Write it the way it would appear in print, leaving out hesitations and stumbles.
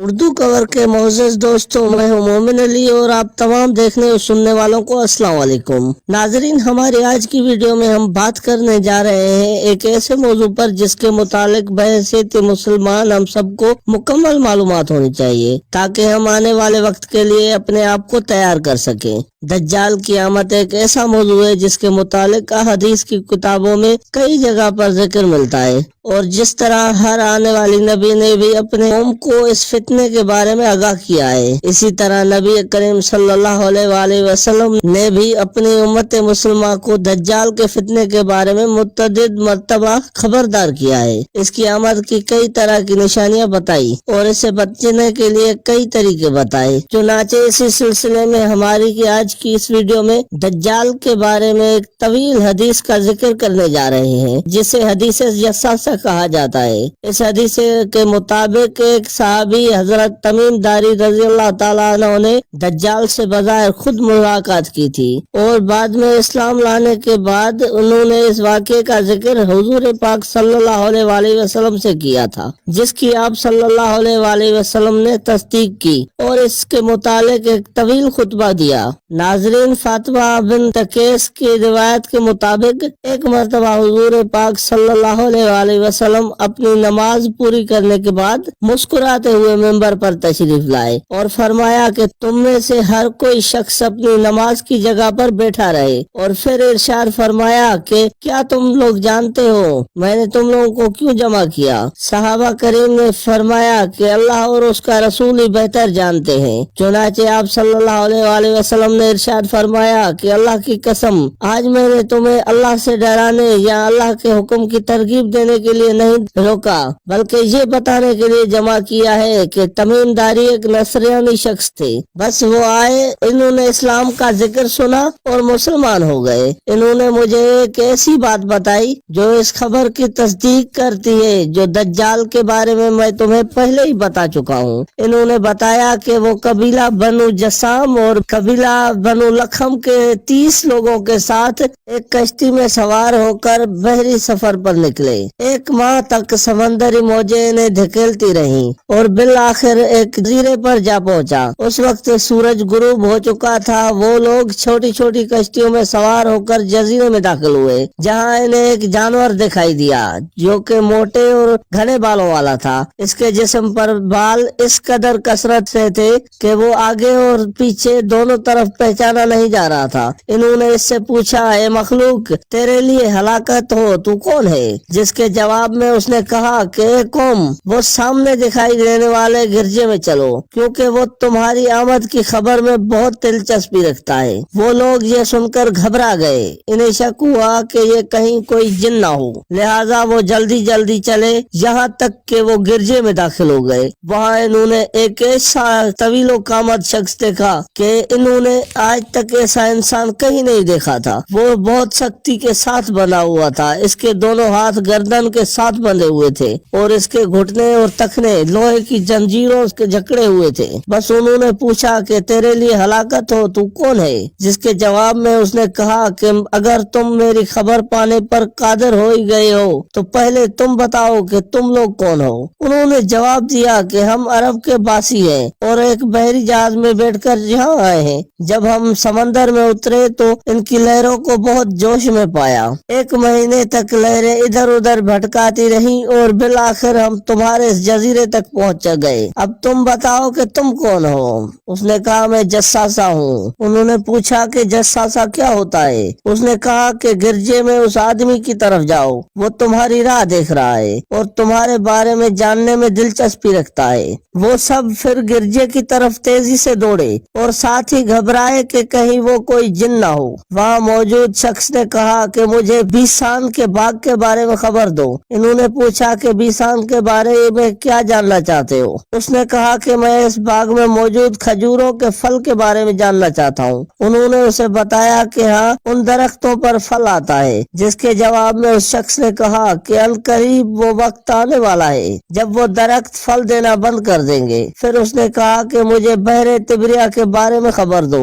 اردو کور کے معزز دوستوں، میں ہوں مومن علی اور آپ تمام دیکھنے اور سننے والوں کو السلام علیکم۔ ناظرین، ہماری آج کی ویڈیو میں ہم بات کرنے جا رہے ہیں ایک ایسے موضوع پر جس کے متعلق بحیثیت مسلمان ہم سب کو مکمل معلومات ہونی چاہیے تاکہ ہم آنے والے وقت کے لیے اپنے آپ کو تیار کر سکیں۔ دجال کی آمد ایک ایسا موضوع ہے جس کے متعلق حدیث کی کتابوں میں کئی جگہ پر ذکر ملتا ہے، اور جس طرح ہر آنے والی نبی نے بھی اپنے قوم کو اس فتنے کے بارے میں آگاہ کیا ہے، اسی طرح نبی کریم صلی اللہ علیہ وآلہ وسلم نے بھی اپنی امت مسلمہ کو دجال کے فتنے کے بارے میں متعدد مرتبہ خبردار کیا ہے۔ اس کی آمد کی کئی طرح کی نشانیاں بتائی اور اسے بچنے کے لیے کئی طریقے بتائے۔ چنانچہ اسی سلسلے میں ہماری کی آج کی اس ویڈیو میں دجال کے بارے میں ایک طویل حدیث کا ذکر کرنے جا رہے ہیں جسے حدیث جساسہ کہا جاتا ہے۔ اس حدیث کے مطابق ایک صحابی حضرت تمیم داری رضی اللہ تعالیٰ عنہ نے دجال سے بظاہر خود ملاقات کی تھی، اور بعد میں اسلام لانے کے بعد انہوں نے اس واقعے کا ذکر حضور پاک صلی اللہ علیہ وآلہ وسلم سے کیا تھا، جس کی آپ صلی اللہ علیہ وآلہ وسلم نے تصدیق کی اور اس کے متعلق ایک طویل خطبہ دیا۔ ناظرین، فاطمہ بنت قیس کی روایت کے مطابق ایک مرتبہ حضور پاک صلی اللہ علیہ وآلہ وسلم اپنی نماز پوری کرنے کے بعد مسکراتے ہوئے منبر پر تشریف لائے اور فرمایا کہ تم میں سے ہر کوئی شخص اپنی نماز کی جگہ پر بیٹھا رہے، اور پھر ارشاد فرمایا کہ کیا تم لوگ جانتے ہو میں نے تم لوگوں کو کیوں جمع کیا؟ صحابہ کریم نے فرمایا کہ اللہ اور اس کا رسول ہی بہتر جانتے ہیں۔ چنانچہ آپ صلی اللہ علیہ وآلہ وسلم نے ارشاد فرمایا کہ اللہ کی قسم، آج میں نے تمہیں اللہ سے ڈرانے یا اللہ کے حکم کی ترغیب دینے کے لیے نہیں روکا، بلکہ یہ بتانے کے لیے جمع کیا ہے کہ تمیم داری ایک نصرانی شخص تھے۔ بس وہ آئے، انہوں نے اسلام کا ذکر سنا اور مسلمان ہو گئے۔ انہوں نے مجھے ایک ایسی بات بتائی جو اس خبر کی تصدیق کرتی ہے جو دجال کے بارے میں تمہیں پہلے ہی بتا چکا ہوں۔ انہوں نے بتایا کہ وہ قبیلہ بنو جسام اور قبیلہ بنو لخم کے 30 لوگوں کے ساتھ ایک کشتی میں سوار ہو کر بحری سفر پر نکلے۔ ایک ماہ تک سمندری موجیں انہیں دھکیلتی رہیں اور بالآخر ایک جزیرے پر جا پہنچا۔ اس وقت سورج غروب ہو چکا تھا۔ وہ لوگ چھوٹی چھوٹی کشتیوں میں سوار ہو کر جزیرے میں داخل ہوئے، جہاں انہیں ایک جانور دکھائی دیا جو کہ موٹے اور گھنے بالوں والا تھا۔ اس کے جسم پر بال اس قدر کثرت سے تھے کہ وہ آگے اور پیچھے دونوں طرف پہچانا نہیں جا رہا تھا۔ انہوں نے اس سے پوچھا، اے مخلوق، تیرے لیے ہلاکت ہو، تو کون ہے؟ جس کے جواب میں اس نے کہا کہ اے قوم، وہ سامنے دکھائی دینے والے گرجے میں چلو، کیونکہ وہ تمہاری آمد کی خبر میں بہت دلچسپی رکھتا ہے۔ وہ لوگ یہ سن کر گھبرا گئے، انہیں شک ہوا کہ یہ کہیں کوئی جن نہ ہو، لہٰذا وہ جلدی جلدی چلے یہاں تک کہ وہ گرجے میں داخل ہو گئے۔ وہاں انہوں نے ایک ایسا طویل و قامت شخص دیکھا کہ انہوں نے آج تک ایسا انسان کہیں نہیں دیکھا تھا۔ وہ بہت سختی کے ساتھ بنا ہوا تھا، اس کے دونوں ہاتھ گردن کے ساتھ بندھے ہوئے تھے اور اس کے گھٹنے اور تخنے لوہے کی زنجیروں کے جکڑے ہوئے تھے۔ بس انہوں نے پوچھا کہ تیرے لیے ہلاکت ہو، تو کون ہے؟ جس کے جواب میں اس نے کہا کہ اگر تم میری خبر پانے پر قادر ہو ہی گئے ہو تو پہلے تم بتاؤ کہ تم لوگ کون ہو۔ انہوں نے جواب دیا کہ ہم عرب کے باسی ہیں اور ایک بحری جہاز میں بیٹھ کر یہاں آئے ہیں۔ جب ہم سمندر میں اترے تو ان کی لہروں کو بہت جوش میں پایا۔ 1 مہینے تک لہریں ادھر ادھر بھٹکاتی رہیں اور بالآخر ہم تمہارے اس جزیرے تک پہنچ گئے۔ اب تم بتاؤ کہ تم کون ہو؟ اس نے کہا، میں جساسہ ہوں۔ انہوں نے پوچھا کہ جساسہ کیا ہوتا ہے؟ اس نے کہا کہ گرجے میں اس آدمی کی طرف جاؤ، وہ تمہاری راہ دیکھ رہا ہے اور تمہارے بارے میں جاننے میں دلچسپی رکھتا ہے۔ وہ سب پھر گرجے کی طرف تیزی سے دوڑے اور ساتھ ہی گھبرائے کہ کہیں وہ کوئی جن نہ ہو۔ وہاں موجود شخص نے کہا کہ مجھے بیسان کے باغ کے بارے میں خبر دو۔ انہوں نے پوچھا کہ بیسان کے بارے میں کیا جاننا چاہتے ہو؟ اس نے کہا کہ میں اس باغ میں موجود کھجوروں کے پھل کے بارے میں جاننا چاہتا ہوں۔ انہوں نے اسے بتایا کہ ہاں، ان درختوں پر پھل آتا ہے۔ جس کے جواب میں اس شخص نے کہا کہ عنقریب وہ وقت آنے والا ہے جب وہ درخت پھل دینا بند کر دیں گے۔ پھر اس نے کہا کہ مجھے بحر تبریہ کے بارے میں خبر دو۔